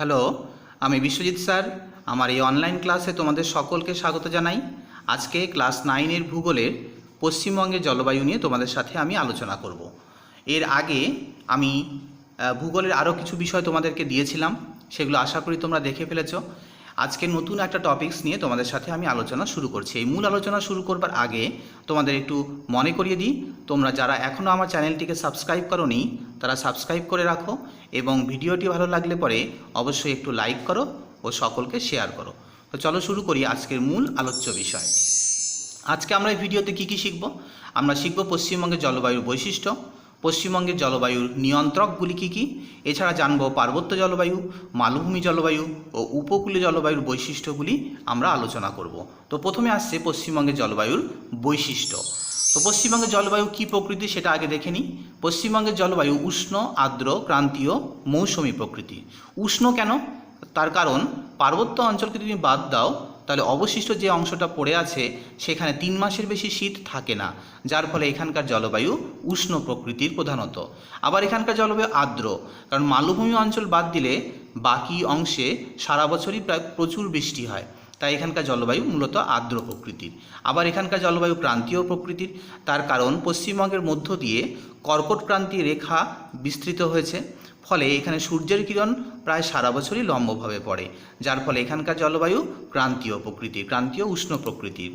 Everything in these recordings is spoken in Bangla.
হ্যালো, আমি বিশ্বজিৎ স্যার। আমার এই অনলাইন ক্লাসে তোমাদের সকলকে স্বাগত জানাই। আজকে ক্লাস 9-এর ভূগোলের পশ্চিমবঙ্গের জলবায়ু নিয়ে তোমাদের সাথে আমি আলোচনা করব। এর আগে আমি ভূগোলের আরও কিছু বিষয় তোমাদেরকে দিয়েছিলাম, সেগুলো আশা করি তোমরা দেখে ফেলেছো। আজকে নতুন একটা টপিকস নিয়ে তোমাদের সাথে আমি আলোচনা শুরু করছি। এই মূল আলোচনা শুরু করবার আগে তোমাদের একটু মনে করিয়ে দিই, তোমরা যারা এখনও আমার চ্যানেলটিকে সাবস্ক্রাইব করোনি তারা সাবস্ক্রাইব করে রাখো এবং ভিডিওটি ভালো লাগলে পরে অবশ্যই একটু লাইক করো ও সকলকে শেয়ার করো। তো চলো শুরু করি আজকের মূল আলোচ্য বিষয়। আজকে আমরা এই ভিডিওতে কী শিখব? আমরা শিখব পশ্চিমবঙ্গের জলবায়ুর বৈশিষ্ট্য, পশ্চিমবঙ্গের জলবায়ুর নিয়ন্ত্রকগুলি কী কী, এছাড়া জানব পার্বত্য জলবায়ু, মালভূমি জলবায়ু ও উপকূলীয় জলবায়ুর বৈশিষ্ট্যগুলি আমরা আলোচনা করব। তো প্রথমে আসছে পশ্চিমবঙ্গের জলবায়ুর বৈশিষ্ট্য। তো পশ্চিমবঙ্গের জলবায়ু কী প্রকৃতি সেটা আগে দেখে নিই। পশ্চিমবঙ্গের জলবায়ু উষ্ণ, আর্দ্র, ক্রান্তীয়, মৌসুমী প্রকৃতি। উষ্ণ কেন? তার কারণ পার্বত্য অঞ্চলকে যদি বাদ দাও তাহলে অবশিষ্ট যে অংশটা পড়ে আছে সেখানে 3 মাসের বেশি শীত থাকে না, যার ফলে এখানকার জলবায়ু উষ্ণ প্রকৃতির প্রধানত। আবার এখানকার জলবায়ু আর্দ্র, কারণ মালভূমি অঞ্চল বাদ দিলে বাকি অংশে সারা বছরই প্রায় প্রচুর বৃষ্টি হয়, তাই এখানকার জলবায়ু মূলত আর্দ্র প্রকৃতির। আবার এখানকার জলবায়ু ক্রান্তীয় প্রকৃতির, তার কারণ পশ্চিমবঙ্গের মধ্য দিয়ে কর্কট ক্রান্তি রেখা বিস্তৃত হয়েছে, ফলে এখানে সূর্যের কিরণ প্রায় সারা বছরই লম্বভাবে পড়ে, যার ফলে এখানকার জলবায়ু ক্রান্তীয় প্রকৃতির, ক্রান্তীয় উষ্ণ প্রকৃতির।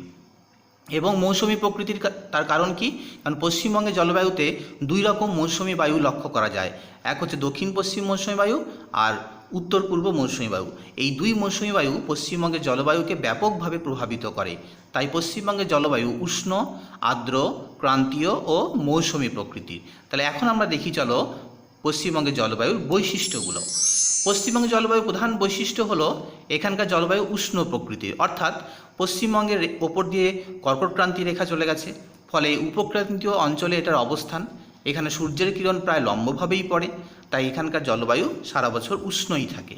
এবং মৌসুমী প্রকৃতির তার কারণ কি? কারণ পশ্চিমবঙ্গের জলবায়ুতে 2 রকম মৌসুমী বায়ু লক্ষ্য করা যায়। এক হচ্ছে দক্ষিণ পশ্চিম মৌসুমী বায়ু আর উত্তর পূর্ব মৌসুমী বায়ু। এই 2 মৌসুমী বায়ু পশ্চিমবঙ্গের জলবায়ুকে ব্যাপকভাবে প্রভাবিত করে, তাই পশ্চিমবঙ্গের জলবায়ু উষ্ণ, আর্দ্র, ক্রান্তীয় ও মৌসুমী প্রকৃতির। তাহলে এখন আমরা দেখি চলো পশ্চিমবঙ্গের জলবায়ুর বৈশিষ্ট্যগুলো। পশ্চিমবঙ্গের জলবায়ুর প্রধান বৈশিষ্ট্য হলো এখানকার জলবায়ু উষ্ণ প্রকৃতির, অর্থাৎ পশ্চিমবঙ্গের ওপর দিয়ে কর্কটক্রান্তি রেখা চলে গেছে, ফলে উপক্রান্তীয় অঞ্চলে এটার অবস্থান। এখানে সূর্যের কিরণ প্রায় লম্বভাবেই পড়ে, তাই এখানকার জলবায়ু সারা বছর উষ্ণই থাকে।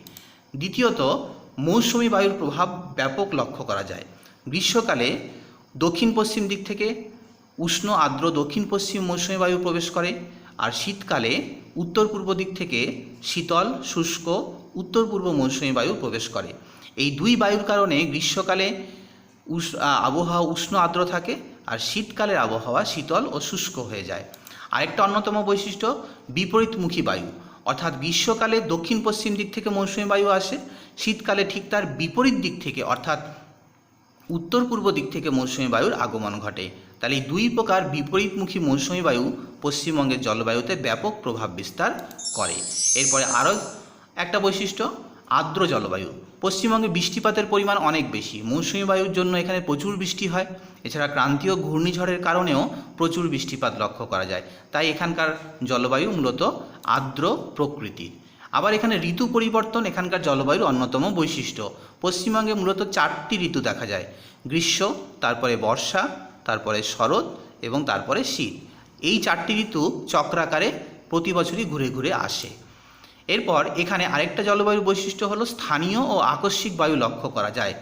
দ্বিতীয়ত, মৌসুমী বায়ুর প্রভাব ব্যাপক লক্ষ্য করা যায়। গ্রীষ্মকালে দক্ষিণ পশ্চিম দিক থেকে উষ্ণ আর্দ্র দক্ষিণ পশ্চিম মৌসুমী বায়ু প্রবেশ করে, আর শীতকালে উত্তর পূর্ব দিক থেকে শীতল শুষ্ক উত্তর পূর্ব মৌসুমী বায়ু প্রবেশ করে। এই 2 বায়ুর কারণে গ্রীষ্মকালে আবহাওয়া উষ্ণ আর্দ্র থাকে, আর শীতকালের আবহাওয়া শীতল ও শুষ্ক হয়ে যায়। আরেকটা অন্যতম বৈশিষ্ট্য বিপরীতমুখী বায়ু, অর্থাৎ গ্রীষ্মকালে দক্ষিণ পশ্চিম দিক থেকে মৌসুমী বায়ু আসে, শীতকালে ঠিক তার বিপরীত দিক থেকে অর্থাৎ উত্তর পূর্ব দিক থেকে মৌসুমী বায়ুর আগমন ঘটে। তাহলে এই 2 প্রকার বিপরীতমুখী মৌসুমী বায়ু পশ্চিমবঙ্গের জলবায়ুতে ব্যাপক প্রভাব বিস্তার করে। এরপরে আরও একটা বৈশিষ্ট্য আর্দ্র জলবায়ু। পশ্চিমবঙ্গে বৃষ্টিপাতের পরিমাণ অনেক বেশি, মৌসুমী বায়ুর জন্য এখানে প্রচুর বৃষ্টি হয়। এছাড়া ক্রান্তীয় ঘূর্ণিঝড়ের কারণেও প্রচুর বৃষ্টিপাত লক্ষ্য করা যায়, তাই এখানকার জলবায়ু মূলত আর্দ্র প্রকৃতির। আবার এখানে ঋতু পরিবর্তন এখানকার জলবায়ুর অন্যতম বৈশিষ্ট্য। পশ্চিমবঙ্গে মূলত 4টি ঋতু দেখা যায়: গ্রীষ্ম, তারপরে বর্ষা, তারপরে শরৎ এবং তারপরে শীত। এই 4টি ঋতু চক্রাকারে প্রতি বছরই ঘুরে ঘুরে আসে। এরপর এখানে আরেকটা জলবায়ুর বৈশিষ্ট্য হলো স্থানীয় ও আকস্মিক বায়ু লক্ষ্য করা যায়।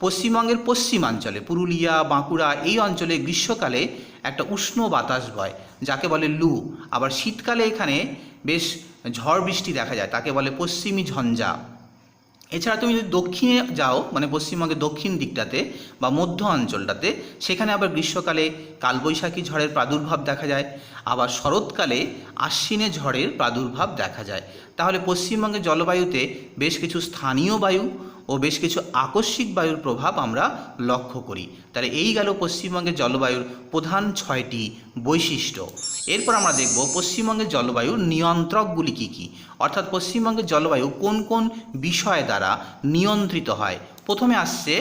পশ্চিমবঙ্গের পশ্চিমাঞ্চলে পুরুলিয়া, বাঁকুড়া এই অঞ্চলে গ্রীষ্মকালে একটা উষ্ণ বাতাস বয়, যাকে বলে লু। আবার শীতকালে এখানে বেশ ঝড় বৃষ্টি দেখা যায়, তাকে বলে পশ্চিমী ঝঞ্ঝা। এছাড়া তুমি যদি দক্ষিণে যাও, মানে পশ্চিমবঙ্গের দক্ষিণ দিকটাতে বা মধ্য অঞ্চলটাতে, সেখানে আবার গ্রীষ্মকালে কালবৈশাখী ঝড়ের প্রাদুর্ভাব দেখা যায়, আবার শরৎকালে আশ্বিনে ঝড়ের প্রাদুর্ভাব দেখা যায়। তাহলে পশ্চিমবঙ্গের জলবায়ুতে বেশ কিছু স্থানীয় বায়ু ও বেশ কিছু আকস্মিক বায়ুর প্রভাব আমরা লক্ষ্য করি। তাহলে এই গেল পশ্চিমবঙ্গের জলবায়ুর প্রধান 6টি বৈশিষ্ট্য। এরপর আমরা দেখব পশ্চিমবঙ্গের জলবায়ুর নিয়ন্ত্রকগুলি কী কী, অর্থাৎ পশ্চিমবঙ্গের জলবায়ু কোন কোন বিষয় দ্বারা নিয়ন্ত্রিত হয়। প্রথমে আসছে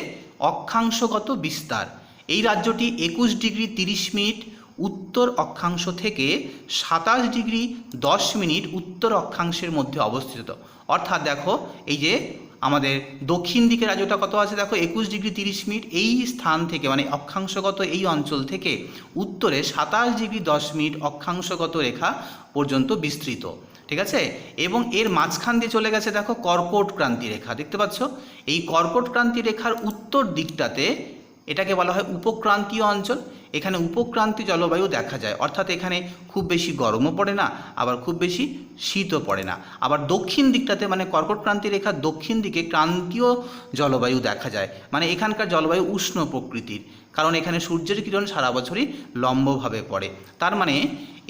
অক্ষাংশগত বিস্তার। এই রাজ্যটি 21 ডিগ্রি 30 মিনিট উত্তর অক্ষাংশ থেকে 27 ডিগ্রি 10 মিনিট উত্তর অক্ষাংশের মধ্যে অবস্থিত। অর্থাৎ দেখো এই যে আমাদের দক্ষিণ দিকে রাজ্যটা কত আছে, দেখো 21 ডিগ্রি 30 মিনিট এই স্থান থেকে, মানে অক্ষাংশগত এই অঞ্চল থেকে উত্তরে 27 ডিগ্রি 10 মিনিট অক্ষাংশগত রেখা পর্যন্ত বিস্তৃত। ঠিক আছে, এবং এর মাঝখান দিয়ে চলে গেছে দেখো কর্কট ক্রান্তি রেখা, দেখতে পাচ্ছ। এই কর্কট ক্রান্তি রেখার উত্তর দিকটাতে এটাকে বলা হয় উপক্রান্তীয় অঞ্চল। এখানে উপক্রান্তীয় জলবায়ু দেখা যায়, অর্থাৎ এখানে খুব বেশি গরমও পড়ে না, আবার খুব বেশি শীতও পড়ে না। আবার দক্ষিণ দিকটাতে মানে কর্কটক্রান্তি রেখার দক্ষিণ দিকে ক্রান্তীয় জলবায়ু দেখা যায়, মানে এখানকার জলবায়ু উষ্ণ প্রকৃতির, কারণ এখানে সূর্যের কিরণ সারা বছরই লম্বভাবে পড়ে। তার মানে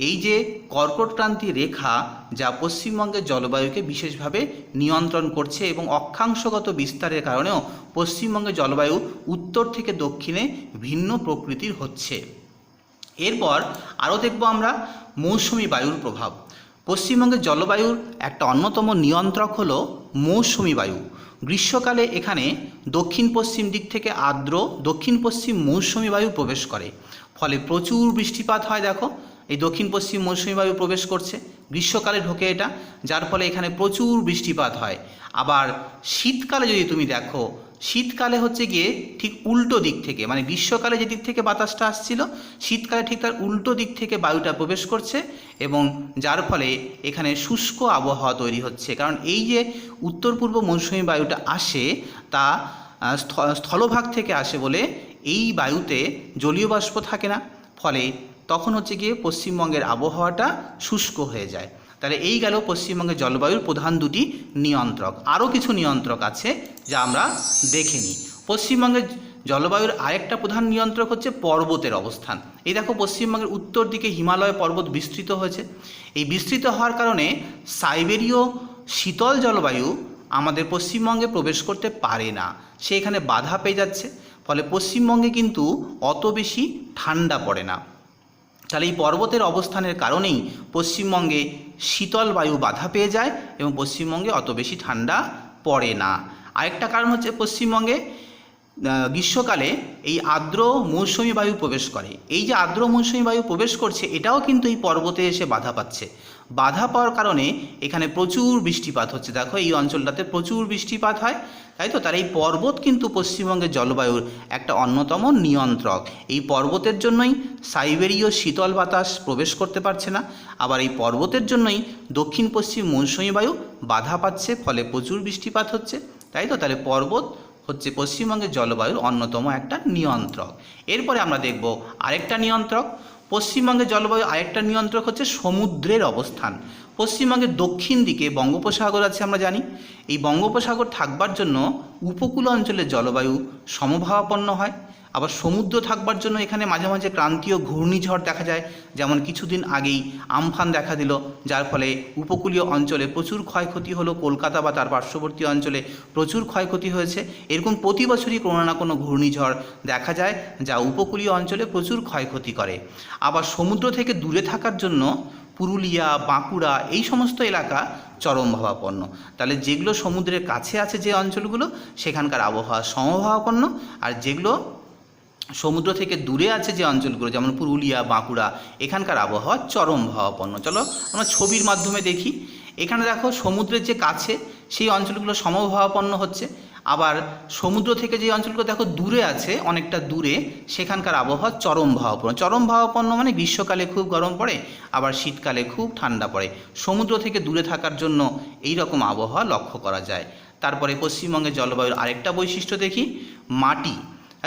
এই যে কর্কটক্রান্তি রেখা যা পশ্চিমবঙ্গের জলবায়ুকে বিশেষভাবে নিয়ন্ত্রণ করছে এবং অক্ষাংশগত বিস্তারের কারণেও পশ্চিমবঙ্গের জলবায়ু উত্তর থেকে দক্ষিণে ভিন্ন প্রকৃতির হচ্ছে। এরপর আরও দেখব আমরা মৌসুমি বায়ুর প্রভাব। পশ্চিমবঙ্গের জলবায়ুর একটা অন্যতম নিয়ন্ত্রক হলো মৌসুমি বায়ু। গ্রীষ্মকালে এখানে দক্ষিণ পশ্চিম দিক থেকে আর্দ্র দক্ষিণ পশ্চিম মৌসুমি বায়ু প্রবেশ করে, ফলে প্রচুর বৃষ্টিপাত হয়। দেখো এই দক্ষিণ পশ্চিম মৌসুমি বায়ু প্রবেশ করছে, গ্রীষ্মকালে ঢোকে এটা, যার ফলে এখানে প্রচুর বৃষ্টিপাত হয়। আবার শীতকালে যদি তুমি দেখো, শীতকালে হচ্ছে গিয়ে ঠিক উল্টো দিক থেকে, মানে গ্রীষ্মকালে যে দিক থেকে বাতাসটা আসছিল, শীতকালে ঠিক তার উল্টো দিক থেকে বায়ুটা প্রবেশ করছে এবং যার ফলে এখানে শুষ্ক আবহাওয়া তৈরি হচ্ছে। কারণ এই যে উত্তর পূর্ব মৌসুমি বায়ুটা আসে তা স্থলভাগ থেকে আসে বলে এই বায়ুতে জলীয় বাষ্প থাকে না, ফলে তখন হচ্ছে গিয়ে পশ্চিমবঙ্গের আবহাওয়াটা শুষ্ক হয়ে যায়। তাহলে এই গেল পশ্চিমবঙ্গের জলবায়ুর প্রধান দুটি নিয়ন্ত্রক। আরও কিছু নিয়ন্ত্রক আছে যা আমরা দেখে নিই। পশ্চিমবঙ্গের জলবায়ুর আরেকটা প্রধান নিয়ন্ত্রক হচ্ছে পর্বতের অবস্থান। এই দেখো পশ্চিমবঙ্গের উত্তর দিকে হিমালয় পর্বত বিস্তৃত হয়েছে। এই বিস্তৃত হওয়ার কারণে সাইবেরীয় শীতল জলবায়ু আমাদের পশ্চিমবঙ্গে প্রবেশ করতে পারে না, সে এখানে বাধা পেয়ে যাচ্ছে, ফলে পশ্চিমবঙ্গে কিন্তু অত বেশি ঠান্ডা পড়ে না। তাহলে এই পর্বতের অবস্থানের কারণেই পশ্চিমবঙ্গে শীতল বায়ু বাধা পেয়ে যায় এবং পশ্চিমবঙ্গে অত বেশি ঠান্ডা পড়ে না। আরেকটা কারণ হচ্ছে পশ্চিমবঙ্গে গ্রীষ্মকালে এই আর্দ্র মৌসুমি বায়ু প্রবেশ করে। এই যে আর্দ্র মৌসুমি বায়ু প্রবেশ করছে এটাও কিন্তু এই পর্বতে এসে বাধা পাচ্ছে। বাধা পাওয়ার কারণে এখানে প্রচুর বৃষ্টিপাত হচ্ছে। দেখো এই অঞ্চলটাতে প্রচুর বৃষ্টিপাত হয়, তাই তো। তার এই পর্বত কিন্তু পশ্চিমবঙ্গের জলবায়ুর একটা অন্যতম নিয়ন্ত্রক। এই পর্বতের জন্যই সাইবেরীয় শীতল বাতাস প্রবেশ করতে পারছে না, আবার এই পর্বতের জন্যই দক্ষিণ পশ্চিম মৌসুমি বায়ু বাধা পাচ্ছে, ফলে প্রচুর বৃষ্টিপাত হচ্ছে, তাই তো। তাহলে পর্বত হচ্ছে পশ্চিমবঙ্গের জলবায়ুর অন্যতম একটা নিয়ন্ত্রক। এরপরে আমরা দেখব আরেকটা নিয়ন্ত্রক। পশ্চিমবঙ্গের জলবায়ু আরেকটা নিয়ন্ত্রক হচ্ছে সমুদ্রের অবস্থান। পশ্চিমবঙ্গের দক্ষিণ দিকে বঙ্গোপসাগর আছে, আমরা জানি। এই বঙ্গোপসাগর থাকবার জন্য উপকূল অঞ্চলের জলবায়ু সমভাবাপন্ন হয়। আবার সমুদ্র থাকবার জন্য এখানে মাঝে মাঝে ক্রান্তীয় ঘূর্ণিঝড় দেখা যায়, যেমন কিছুদিন আগেই আমফান দেখা দিল, যার ফলে উপকূলীয় অঞ্চলে প্রচুর ক্ষয়ক্ষতি হলো। কলকাতা বা তার পার্শ্ববর্তী অঞ্চলে প্রচুর ক্ষয়ক্ষতি হয়েছে। এরকম প্রতি বছরই কোনো না কোনো ঘূর্ণিঝড় দেখা যায় যা উপকূলীয় অঞ্চলে প্রচুর ক্ষয়ক্ষতি করে। আবার সমুদ্র থেকে দূরে থাকার জন্য পুরুলিয়া, বাঁকুড়া এই সমস্ত এলাকা চরমভাবাপন্ন। তাহলে যেগুলো সমুদ্রের কাছে আছে যে অঞ্চলগুলো, সেখানকার আবহাওয়া সমভাবাপন্ন, আর যেগুলো সমুদ্র থেকে দূরে আছে যে অঞ্চলগুলো, যেমন পুরুলিয়া, বাঁকুড়া, এখানকার আবহাওয়া চরমভাবাপন্ন। চলো আমরা ছবির মাধ্যমে দেখি। এখানে দেখো সমুদ্রের যে কাছে সেই অঞ্চলগুলো সমভাবাপন্ন হচ্ছে, আবার সমুদ্র থেকে যে অঞ্চলগুলো দেখো দূরে আছে, অনেকটা দূরে, সেখানকার আবহাওয়া চরমভাবাপন্ন। চরমভাবাপন্ন মানে গ্রীষ্মকালে খুব গরম পড়ে, আবার শীতকালে খুব ঠান্ডা পড়ে। সমুদ্র থেকে দূরে থাকার জন্য এই রকম আবহাওয়া লক্ষ্য করা যায়। তারপরে পশ্চিমবঙ্গের জলবায়ুর আরেকটা বৈশিষ্ট্য দেখি, মাটি।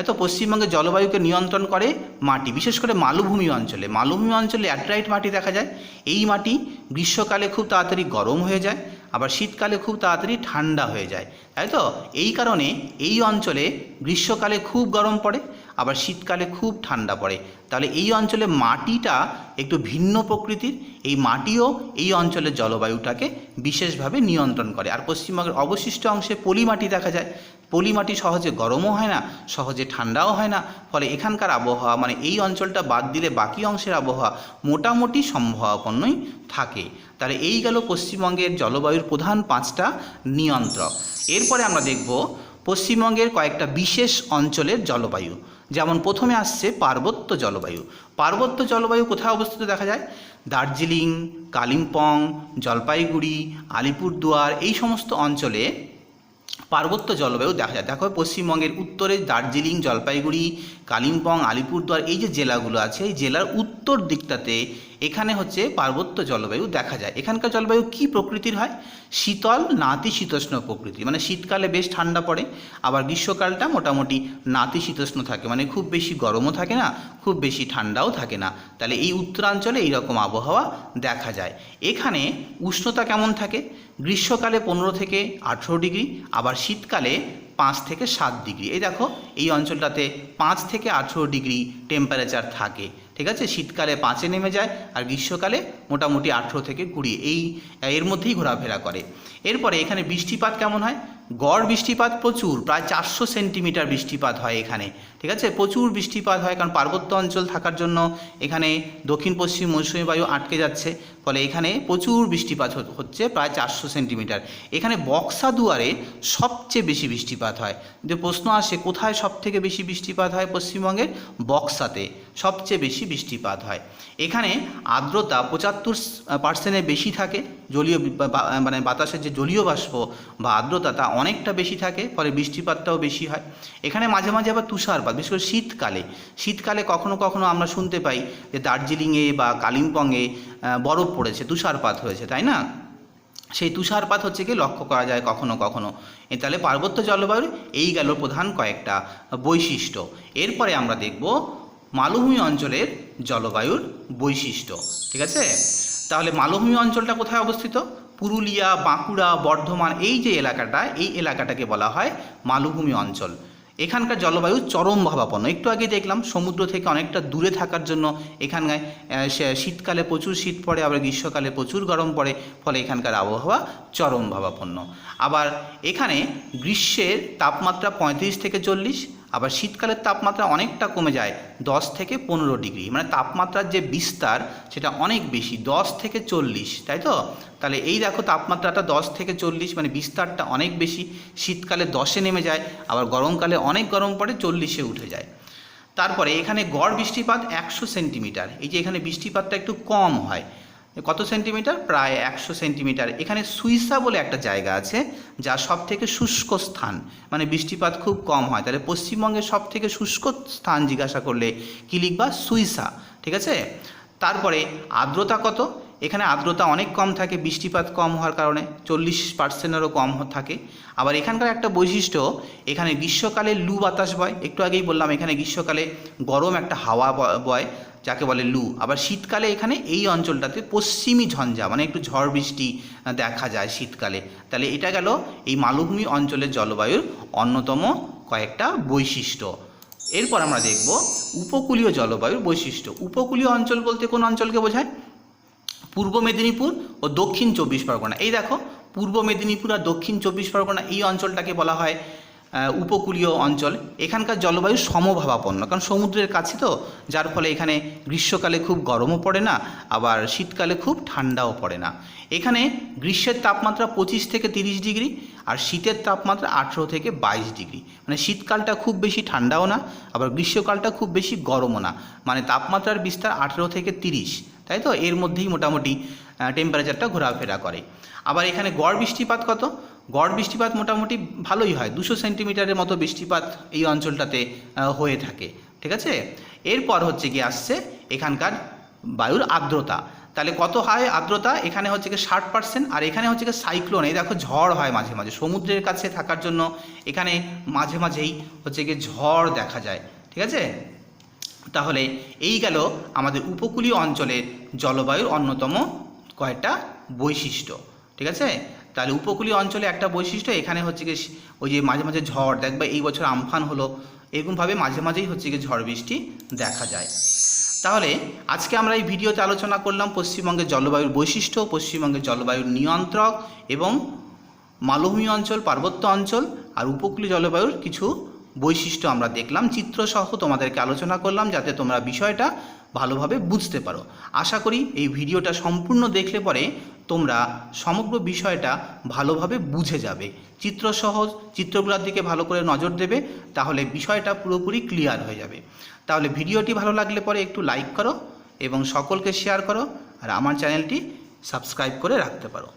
তো পশ্চিমবঙ্গের জলবায়ুকে নিয়ন্ত্রণ করে মাটি, বিশেষ করে মালভূমি অঞ্চলে। মালভূমি অঞ্চলে ল্যাটেরাইট মাটি দেখা যায়। এই মাটি গ্রীষ্মকালে খুব তাড়াতাড়ি গরম হয়ে যায়, আবার শীতকালে খুব তাড়াতাড়ি ঠান্ডা হয়ে যায়, তাই তো। এই কারণে এই অঞ্চলে গ্রীষ্মকালে খুব গরম পড়ে, আবার শীতকালে খুব ঠান্ডা পড়ে। তাহলে এই অঞ্চলে মাটিটা একটু ভিন্ন প্রকৃতির। এই মাটিও এই অঞ্চলের জলবায়ুটাকে বিশেষভাবে নিয়ন্ত্রণ করে। আর পশ্চিমবঙ্গের অবশিষ্ট অংশে পলি মাটি দেখা যায়। পলি মাটি সহজে গরমও হয় না, সহজে ঠান্ডাও হয় না, ফলে এখানকার আবহাওয়া মানে এই অঞ্চলটা বাদ দিলে বাকি অংশের আবহাওয়া মোটামুটি সমভাবাপন্নই থাকে। তাহলে এই গেল পশ্চিমবঙ্গের জলবায়ুর প্রধান 5টা নিয়ন্ত্রক। এরপরে আমরা দেখব পশ্চিমবঙ্গের কয়েকটা বিশেষ অঞ্চলের জলবায়ু। যেমন প্রথমে আসছে পার্বত্য জলবায়ু। পার্বত্য জলবায়ু কোথায় অবস্থিত দেখা যায়? দার্জিলিং, কালিম্পং, জলপাইগুড়ি, আলিপুরদুয়ার এই সমস্ত অঞ্চলে পার্বত্য জলবায়ু দেখা যায়। দেখো পশ্চিমবঙ্গের উত্তরে দার্জিলিং, জলপাইগুড়ি, কালিম্পং, আলিপুরদুয়ার এই যে জেলাগুলো আছে, এই জেলার উত্তর দিকটাতে এখানে হচ্ছে পার্বত্য জলবায়ু দেখা যায়। এখানকার জলবায়ু কি প্রকৃতির হয়? শীতল নাতিশীতোষ্ণ প্রকৃতি, মানে শীতকালে বেশ ঠান্ডা পড়ে, আবার গ্রীষ্মকালটা মোটামুটি নাতিশীতোষ্ণ থাকে, মানে খুব বেশি গরমও থাকে না, খুব বেশি ঠান্ডাও থাকে না। তাহলে এই উত্তরাঞ্চলে এইরকম আবহাওয়া দেখা যায়। এখানে উষ্ণতা কেমন থাকে? গ্রীষ্মকালে 15 থেকে 18 ডিগ্রি, আবার শীতকালে 5 থেকে 7 ডিগ্রি। এই দেখো এই অঞ্চলটাতে 5 থেকে 18 ডিগ্রি টেম্পারেচার থাকে, ঠিক আছে। শীতকালে 5-এ নেমে যায়, আর গ্রীষ্মকালে মোটামুটি 18 থেকে 20 এর মধ্যেই ঘোরাফেরা করে। এরপরে এখানে বৃষ্টিপাত কেমন হয়? গড় বৃষ্টিপাত প্রচুর, প্রায় 400 সেন্টিমিটার বৃষ্টিপাত হয় এখানে, ঠিক আছে। প্রচুর বৃষ্টিপাত হয়, কারণ পার্বত্য অঞ্চল থাকার জন্য এখানে দক্ষিণ পশ্চিম মৌসুমী বায়ু আটকে যাচ্ছে, ফলে এখানে প্রচুর বৃষ্টিপাত হচ্ছে, প্রায় 400 সেন্টিমিটার। এখানে বক্সাদুয়ারে সবচেয়ে বেশি বৃষ্টিপাত হয়। যে প্রশ্ন আসে কোথায় সব থেকে বেশি বৃষ্টিপাত হয়? পশ্চিমবঙ্গের বক্সাতে সবচেয়ে বেশি বৃষ্টিপাত হয়। এখানে আর্দ্রতা 75%-এর বেশি থাকে, জলীয় মানে বাতাসের যে জলীয় বাষ্প বা আর্দ্রতা তা অনেকটা বেশি থাকে, ফলে বৃষ্টিপাতটাও বেশি হয়। এখানে মাঝে মাঝে আবার তুষারপাত, বিশেষ করে শীতকালে কখনো কখনো আমরা শুনতে পাই যে দার্জিলিংয়ে বা কালিম্পংয়ে বরফ পড়েছে, তুষারপাত হয়েছে, তাই না? সেই তুষারপাত হচ্ছে কি লক্ষ্য করা যায় কখনো কখনো। তাহলে পার্বত্য জলবায়ুর এই গেল প্রধান কয়েকটা বৈশিষ্ট্য। এরপরে আমরা দেখব মালভূমি অঞ্চলের জলবায়ুর বৈশিষ্ট্য, ঠিক আছে। তাহলে মালভূমি অঞ্চলটা কোথায় অবস্থিত? পুরুলিয়া, বাঁকুড়া, বর্ধমান এই যে এলাকাটা, এই এলাকাটাকে বলা হয় মালভূমি অঞ্চল। এখানকার জলবায়ু চরম ভাবাপন্ন। একটু আগে দেখলাম সমুদ্র থেকে অনেকটা দূরে থাকার জন্য এখানকার শীতকালে প্রচুর শীত পড়ে, আবার গ্রীষ্মকালে প্রচুর গরম পড়ে, ফলে এখানকার আবহাওয়া চরম ভাবাপন্ন। আবার এখানে গ্রীষ্মের তাপমাত্রা 35 থেকে 40, আবার শীতকালের তাপমাত্রা অনেকটা কমে যায় 10 থেকে 15 ডিগ্রি, মানে তাপমাত্রার যে বিস্তার সেটা অনেক বেশি, 10 থেকে 40, তাই তো। তাহলে এই দেখো তাপমাত্রাটা 10 থেকে 40, মানে বিস্তারটা অনেক বেশি। শীতকালে 10-এ নেমে যায়, আবার গরমকালে অনেক গরম পড়ে 40-এ উঠে যায়। তারপরে এখানে গড় বৃষ্টিপাত 100 সেন্টিমিটার। এই যে এখানে বৃষ্টিপাতটা একটু কম হয়, কত সেন্টিমিটার? প্রায় 100 সেন্টিমিটার। এখানে সুইসা বলে একটা জায়গা আছে যা সব থেকে শুষ্ক স্থান, মানে বৃষ্টিপাত খুব কম হয়। তাহলে পশ্চিমবঙ্গের সব থেকে শুষ্ক স্থান জিজ্ঞাসা করলে কী লিখবা? সুইসা, ঠিক আছে। তারপরে আর্দ্রতা কত? এখানে আর্দ্রতা অনেক কম থাকে, বৃষ্টিপাত কম হওয়ার কারণে 40%-এরও কম থাকে। আবার এখানকার একটা বৈশিষ্ট্য, এখানে গ্রীষ্মকালে লু বাতাস বয়, একটু আগেই বললাম এখানে গ্রীষ্মকালে গরম একটা হাওয়া বয় যাকে বলে লু। আবার শীতকালে এখানে এই অঞ্চলটাতে পশ্চিমী ঝঞ্ঝা, মানে একটু ঝড় বৃষ্টি দেখা যায় শীতকালে। তাহলে এটা গেল এই মালভূমি অঞ্চলের জলবায়ুর অন্যতম কয়েকটা বৈশিষ্ট্য। এরপর আমরা দেখব উপকূলীয় জলবায়ুর বৈশিষ্ট্য। উপকূলীয় অঞ্চল বলতে কোন অঞ্চলকে বোঝায়? পূর্ব মেদিনীপুর ও দক্ষিণ 24 পরগনা। এই দেখো পূর্ব মেদিনীপুর আর দক্ষিণ 24 পরগনা এই অঞ্চলটাকে বলা হয় উপকূলীয় অঞ্চল। এখানকার জলবায়ু সমভাবাপন্ন, কারণ সমুদ্রের কাছে তো, যার ফলে এখানে গ্রীষ্মকালে খুব গরমও পড়ে না, আবার শীতকালে খুব ঠান্ডাও পড়ে না। এখানে গ্রীষ্মের তাপমাত্রা 25 থেকে 30 ডিগ্রি, আর শীতের তাপমাত্রা 18 থেকে 22 ডিগ্রি। মানে শীতকালটা খুব বেশি ঠান্ডাও না, আবার গ্রীষ্মকালটা খুব বেশি গরমও না, মানে তাপমাত্রার বিস্তার 18 থেকে 30, তাই তো। এর মধ্যেই মোটামুটি টেম্পারেচারটা ঘোরাফেরা করে। আবার এখানে গড় বৃষ্টিপাত কত? গড় বৃষ্টিপাত মোটামুটি ভালোই হয়, 200 সেন্টিমিটারের মতো বৃষ্টিপাত এই অঞ্চলটাতে হয়ে থাকে, ঠিক আছে। এরপর হচ্ছে কি আসছে এখানকার বায়ুর আর্দ্রতা। তাহলে কত হয় আর্দ্রতা? এখানে হচ্ছে কি 60%, আর এখানে হচ্ছে কি সাইক্লোন, এই দেখো ঝড় হয় মাঝে মাঝে, সমুদ্রের কাছে থাকার জন্য এখানে মাঝে মাঝেই হচ্ছে কি ঝড় দেখা যায়, ঠিক আছে। তাহলে এই গেল আমাদের উপকূলীয় অঞ্চলের জলবায়ুর অন্যতম কয়েকটা বৈশিষ্ট্য, ঠিক আছে। তাহলে উপকূলীয় অঞ্চলে একটা বৈশিষ্ট্য, এখানে হচ্ছে কি ওই যে মাঝে মাঝে ঝড়, দেখবে এই বছর আমফান হলো, এরকমভাবে মাঝে মাঝেই হচ্ছে কি ঝড় বৃষ্টি দেখা যায়। তাহলে আজকে আমরা এই ভিডিওতে আলোচনা করলাম পশ্চিমবঙ্গের জলবায়ুর বৈশিষ্ট্য, পশ্চিমবঙ্গের জলবায়ুর নিয়ন্ত্রক এবং মালভূমি অঞ্চল, পার্বত্য অঞ্চল আর উপকূলীয় জলবায়ুর কিছু বৈশিষ্ট্য আমরা দেখলাম, চিত্রসহ তোমাদেরকে আলোচনা করলাম যাতে তোমরা বিষয়টা ভালোভাবে বুঝতে পারো। আশা করি এই ভিডিওটা সম্পূর্ণ দেখলে পরে তোমরা সমগ্র বিষয়টা ভালোভাবে বুঝে যাবে। চিত্রসহ চিত্রগুলোর দিকে ভালো করে নজর দেবে, তাহলে বিষয়টা পুরোপুরি ক্লিয়ার হয়ে যাবে। তাহলে ভিডিওটি ভালো লাগলে পরে একটু লাইক করো এবং সকলকে শেয়ার করো, আর আমার চ্যানেলটি সাবস্ক্রাইব করে রাখতে পারো।